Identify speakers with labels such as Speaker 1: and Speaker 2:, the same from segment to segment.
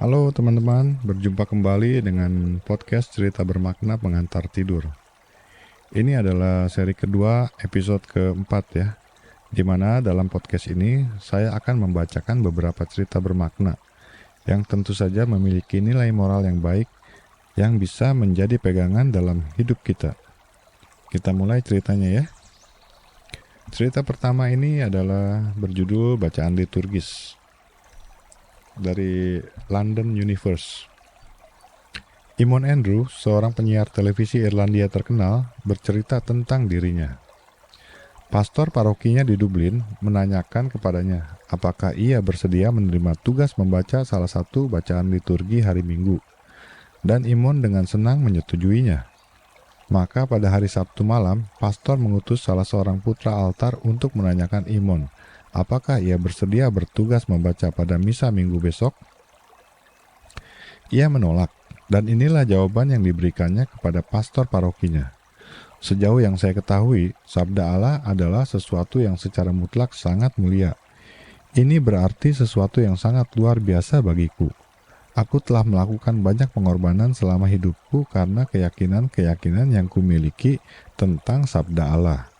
Speaker 1: Halo teman-teman, berjumpa kembali dengan podcast cerita bermakna pengantar tidur. Ini adalah seri kedua, episode keempat ya, di mana dalam podcast ini saya akan membacakan beberapa cerita bermakna yang tentu saja memiliki nilai moral yang baik yang bisa menjadi pegangan dalam hidup kita. Kita mulai ceritanya ya. Cerita pertama ini adalah berjudul Bacaan Liturgis dari London Universe. Eamon Andrew, seorang penyiar televisi Irlandia terkenal, bercerita tentang dirinya. Pastor parokinya di Dublin menanyakan kepadanya apakah ia bersedia menerima tugas membaca salah satu bacaan liturgi hari Minggu, dan Eamon dengan senang menyetujuinya. Maka pada hari Sabtu malam, pastor mengutus salah seorang putra altar untuk menanyakan Eamon apakah ia bersedia bertugas membaca pada misa Minggu besok. Ia menolak. Dan inilah jawaban yang diberikannya kepada pastor parokinya. Sejauh yang saya ketahui, sabda Allah adalah sesuatu yang secara mutlak sangat mulia. Ini berarti sesuatu yang sangat luar biasa bagiku. Aku telah melakukan banyak pengorbanan selama hidupku karena keyakinan-keyakinan yang kumiliki tentang sabda Allah.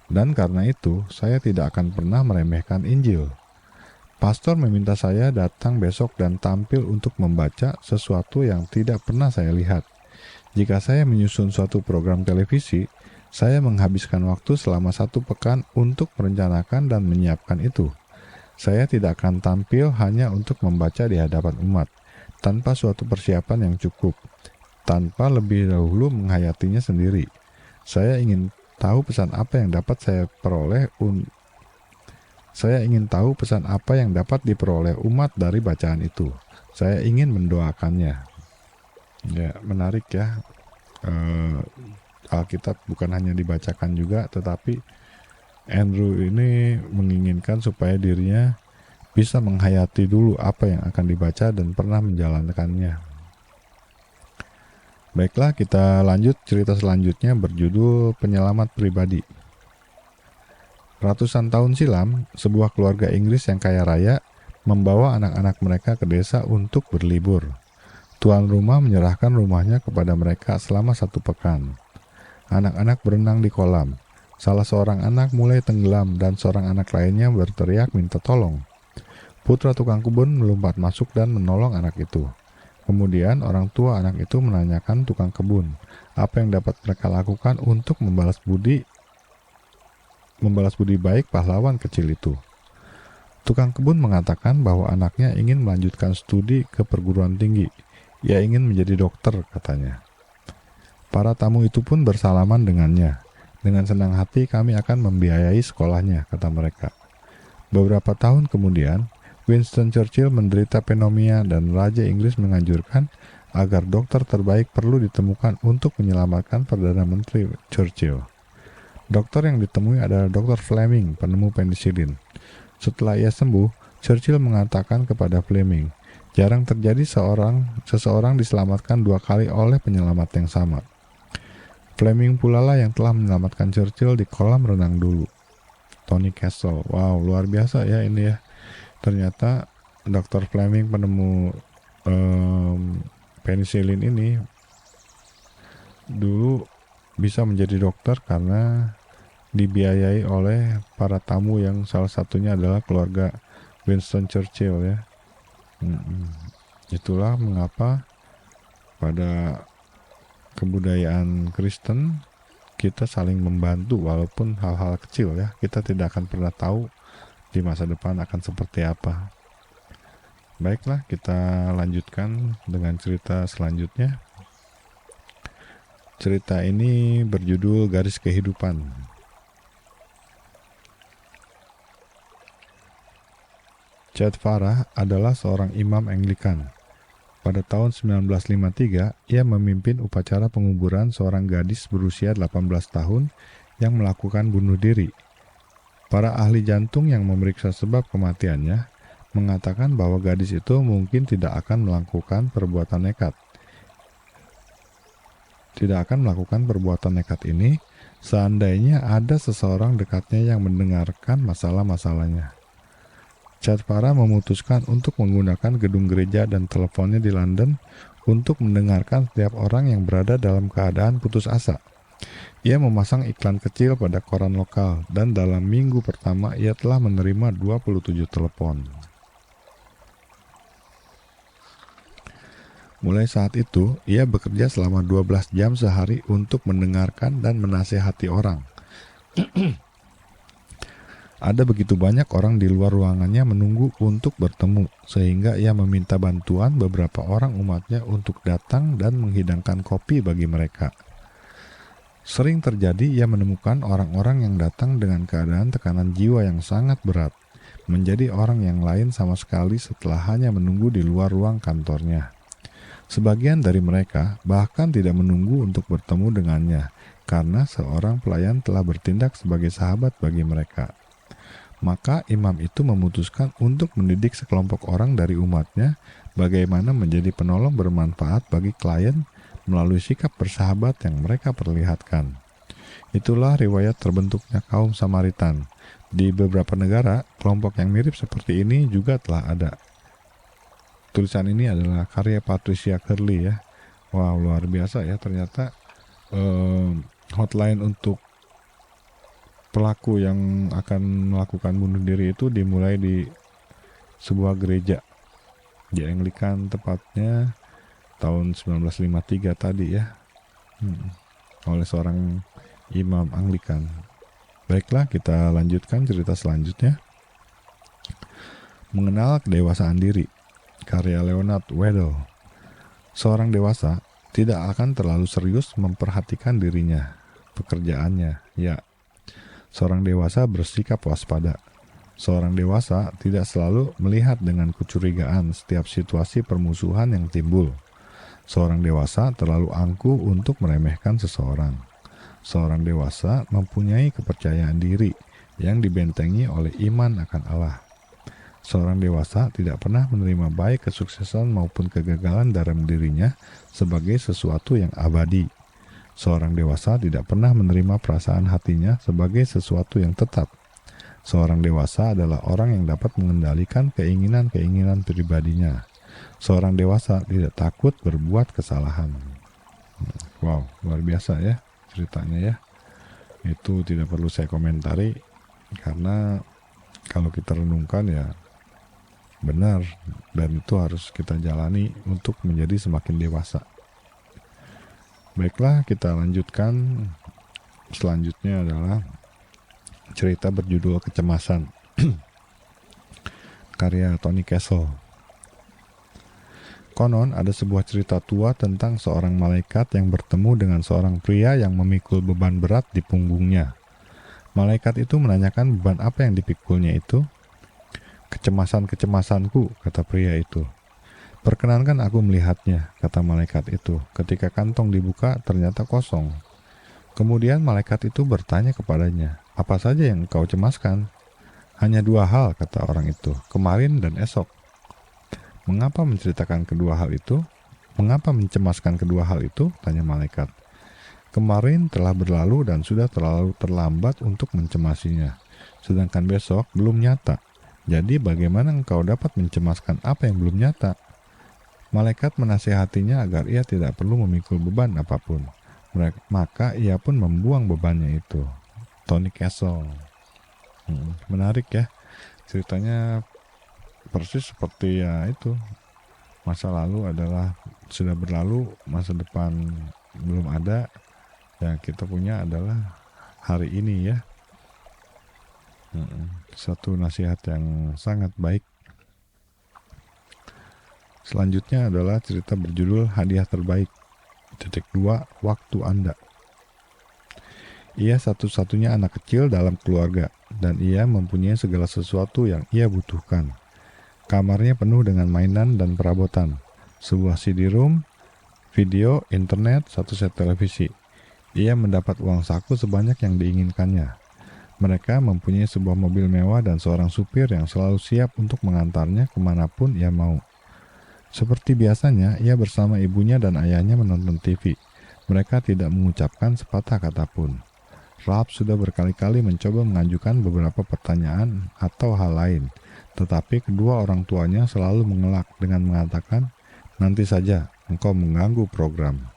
Speaker 1: Dan karena itu, saya tidak akan pernah meremehkan Injil. Pastor meminta saya datang besok dan tampil untuk membaca sesuatu yang tidak pernah saya lihat. Jika saya menyusun suatu program televisi, saya menghabiskan waktu selama 1 pekan untuk merencanakan dan menyiapkan itu. Saya tidak akan tampil hanya untuk membaca di hadapan umat, tanpa suatu persiapan yang cukup, tanpa lebih dahulu menghayatinya sendiri. Saya ingin tahu pesan apa yang dapat saya peroleh diperoleh umat dari bacaan itu. Saya ingin mendoakannya. Ya, menarik ya. Alkitab bukan hanya dibacakan juga, tetapi Andrew ini menginginkan supaya dirinya bisa menghayati dulu apa yang akan dibaca dan pernah menjalankannya. Baiklah, kita lanjut cerita selanjutnya berjudul Penyelamat Pribadi. Ratusan tahun silam, sebuah keluarga Inggris yang kaya raya membawa anak-anak mereka ke desa untuk berlibur. Tuan rumah menyerahkan rumahnya kepada mereka selama 1 pekan. Anak-anak berenang di kolam. Salah seorang anak mulai tenggelam dan seorang anak lainnya berteriak minta tolong. Putra tukang kebun melompat masuk dan menolong anak itu. Kemudian orang tua anak itu menanyakan tukang kebun apa yang dapat mereka lakukan untuk membalas budi baik pahlawan kecil itu. Tukang kebun mengatakan bahwa anaknya ingin melanjutkan studi ke perguruan tinggi. Ia ingin menjadi dokter, katanya. Para tamu itu pun bersalaman dengannya. Dengan senang hati kami akan membiayai sekolahnya, kata mereka. Beberapa tahun kemudian, Winston Churchill menderita pneumonia dan Raja Inggris menganjurkan agar dokter terbaik perlu ditemukan untuk menyelamatkan Perdana Menteri Churchill. Dokter yang ditemui adalah Dr. Fleming, penemu penisilin. Setelah ia sembuh, Churchill mengatakan kepada Fleming, jarang terjadi seseorang diselamatkan 2 kali oleh penyelamat yang sama. Fleming pula lah yang telah menyelamatkan Churchill di kolam renang dulu. Tony Castle, wow, luar biasa ya ini ya. Ternyata Dr. Fleming penemu penisilin ini dulu bisa menjadi dokter karena dibiayai oleh para tamu yang salah satunya adalah keluarga Winston Churchill ya. Itulah mengapa pada kebudayaan Kristen kita saling membantu walaupun hal-hal kecil ya. Kita tidak akan pernah tahu di masa depan akan seperti apa. Baiklah, kita lanjutkan dengan cerita selanjutnya. Cerita ini berjudul Garis Kehidupan. Chad Farah adalah seorang imam Anglikan. Pada tahun 1953, ia memimpin upacara penguburan seorang gadis berusia 18 tahun yang melakukan bunuh diri. Para ahli jantung yang memeriksa sebab kematiannya mengatakan bahwa gadis itu mungkin tidak akan melakukan perbuatan nekat. Ini seandainya ada seseorang dekatnya yang mendengarkan masalah-masalahnya. Chadwara memutuskan untuk menggunakan gedung gereja dan teleponnya di London untuk mendengarkan setiap orang yang berada dalam keadaan putus asa. Ia memasang iklan kecil pada koran lokal, dan dalam minggu pertama ia telah menerima 27 telepon. Mulai saat itu, ia bekerja selama 12 jam sehari untuk mendengarkan dan menasehati orang. Ada begitu banyak orang di luar ruangannya menunggu untuk bertemu, sehingga ia meminta bantuan beberapa orang umatnya untuk datang dan menghidangkan kopi bagi mereka. Sering terjadi ia menemukan orang-orang yang datang dengan keadaan tekanan jiwa yang sangat berat, menjadi orang yang lain sama sekali setelah hanya menunggu di luar ruang kantornya. Sebagian dari mereka bahkan tidak menunggu untuk bertemu dengannya, karena seorang pelayan telah bertindak sebagai sahabat bagi mereka. Maka imam itu memutuskan untuk mendidik sekelompok orang dari umatnya bagaimana menjadi penolong bermanfaat bagi klien melalui sikap bersahabat yang mereka perlihatkan. Itulah riwayat terbentuknya kaum Samaritan. Di beberapa negara, kelompok yang mirip seperti ini juga telah ada. Tulisan ini adalah karya Patricia Curley ya. Wow, luar biasa ya, ternyata hotline untuk pelaku yang akan melakukan bunuh diri itu dimulai di sebuah gereja di Anglikan, tepatnya tahun 1953 tadi ya, oleh seorang imam Anglikan. Baiklah, kita lanjutkan cerita selanjutnya. Mengenal kedewasaan diri, karya Leonard Weddell. Seorang dewasa tidak akan terlalu serius memperhatikan dirinya, pekerjaannya, ya. Seorang dewasa bersikap waspada. Seorang dewasa tidak selalu melihat dengan kecurigaan setiap situasi permusuhan yang timbul. Seorang dewasa terlalu angkuh untuk meremehkan seseorang. Seorang dewasa mempunyai kepercayaan diri yang dibentengi oleh iman akan Allah. Seorang dewasa tidak pernah menerima baik kesuksesan maupun kegagalan dalam dirinya sebagai sesuatu yang abadi. Seorang dewasa tidak pernah menerima perasaan hatinya sebagai sesuatu yang tetap. Seorang dewasa adalah orang yang dapat mengendalikan keinginan-keinginan pribadinya. Seorang dewasa tidak takut berbuat kesalahan. Wow, luar biasa ya ceritanya ya. Itu tidak perlu saya komentari, karena kalau kita renungkan ya benar, dan itu harus kita jalani untuk menjadi semakin dewasa. Baiklah, kita lanjutkan. Selanjutnya adalah cerita berjudul Kecemasan. Karya Tony Castle. Konon ada sebuah cerita tua tentang seorang malaikat yang bertemu dengan seorang pria yang memikul beban berat di punggungnya. Malaikat itu menanyakan beban apa yang dipikulnya itu. "Kecemasan-kecemasanku," kata pria itu. "Perkenankan aku melihatnya," kata malaikat itu. Ketika kantong dibuka, ternyata kosong. Kemudian malaikat itu bertanya kepadanya, "Apa saja yang engkau cemaskan?" "Hanya 2 hal," kata orang itu, "kemarin dan esok." "Mengapa menceritakan kedua hal itu? Mengapa mencemaskan kedua hal itu?" tanya malaikat. "Kemarin telah berlalu dan sudah terlalu terlambat untuk mencemasinya. Sedangkan besok belum nyata. Jadi bagaimana engkau dapat mencemaskan apa yang belum nyata?" Malaikat menasihatinya agar ia tidak perlu memikul beban apapun. Maka ia pun membuang bebannya itu. Tony Castle. Menarik ya. Ceritanya persis seperti ya itu. Masa lalu adalah sudah berlalu, masa depan belum ada. Ya, kita punya adalah hari ini ya. Satu nasihat yang sangat baik. Selanjutnya adalah cerita berjudul Hadiah Terbaik. 2. Waktu Anda. Ia satu-satunya anak kecil dalam keluarga, dan ia mempunyai segala sesuatu yang ia butuhkan. Kamarnya penuh dengan mainan dan perabotan, sebuah CD-ROM, video, internet, 1 set televisi. Ia mendapat uang saku sebanyak yang diinginkannya. Mereka mempunyai sebuah mobil mewah dan seorang supir yang selalu siap untuk mengantarnya kemanapun ia mau. Seperti biasanya, ia bersama ibunya dan ayahnya menonton TV. Mereka tidak mengucapkan sepatah kata pun. Ralph sudah berkali-kali mencoba mengajukan beberapa pertanyaan atau hal lain, Tetapi kedua orang tuanya selalu mengelak dengan mengatakan, "Nanti saja, engkau mengganggu program."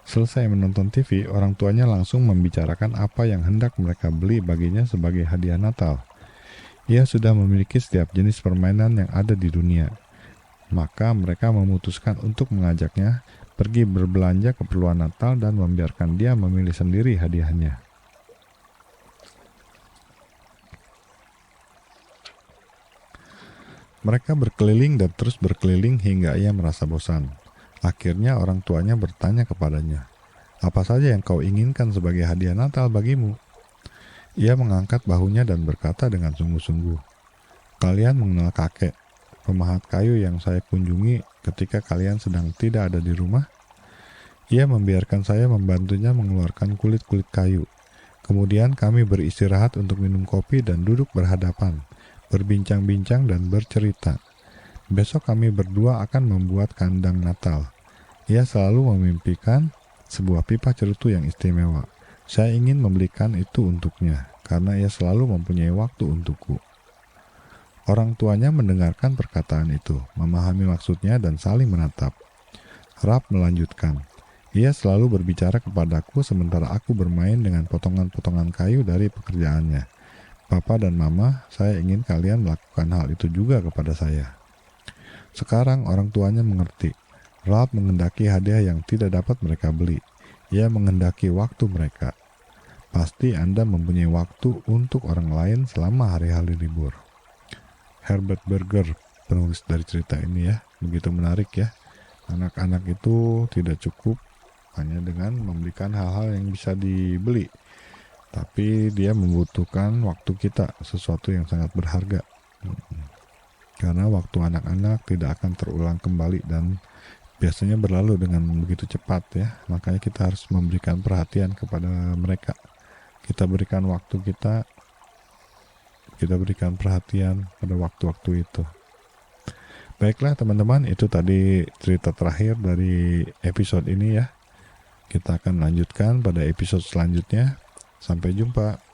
Speaker 1: Selesai menonton TV, orang tuanya langsung membicarakan apa yang hendak mereka beli baginya sebagai hadiah Natal. Ia sudah memiliki setiap jenis permainan yang ada di dunia. Maka mereka memutuskan untuk mengajaknya pergi berbelanja keperluan Natal dan membiarkan dia memilih sendiri hadiahnya. Mereka berkeliling dan terus berkeliling hingga ia merasa bosan. Akhirnya orang tuanya bertanya kepadanya, "Apa saja yang kau inginkan sebagai hadiah Natal bagimu?" Ia mengangkat bahunya dan berkata dengan sungguh-sungguh, "Kalian mengenal kakek, pemahat kayu yang saya kunjungi ketika kalian sedang tidak ada di rumah? Ia membiarkan saya membantunya mengeluarkan kulit-kulit kayu. Kemudian kami beristirahat untuk minum kopi dan duduk berhadapan, berbincang-bincang dan bercerita. Besok kami berdua akan membuat kandang Natal. Ia selalu memimpikan sebuah pipa cerutu yang istimewa. Saya ingin membelikan itu untuknya, karena ia selalu mempunyai waktu untukku." Orang tuanya mendengarkan perkataan itu, memahami maksudnya dan saling menatap. Rab melanjutkan, "Ia selalu berbicara kepadaku sementara aku bermain dengan potongan-potongan kayu dari pekerjaannya. Papa dan Mama, saya ingin kalian melakukan hal itu juga kepada saya." Sekarang orang tuanya mengerti. Ralph menghendaki hadiah yang tidak dapat mereka beli. Ia menghendaki waktu mereka. Pasti Anda mempunyai waktu untuk orang lain selama hari-hari libur. Herbert Berger, penulis dari cerita ini ya, begitu menarik ya. Anak-anak itu tidak cukup hanya dengan memberikan hal-hal yang bisa dibeli, tapi dia membutuhkan waktu kita, sesuatu yang sangat berharga. Karena waktu anak-anak tidak akan terulang kembali dan biasanya berlalu dengan begitu cepat ya. Makanya kita harus memberikan perhatian kepada mereka. Kita berikan waktu kita berikan perhatian pada waktu-waktu itu. Baiklah teman-teman, itu tadi cerita terakhir dari episode ini ya. Kita akan lanjutkan pada episode selanjutnya. Sampai jumpa.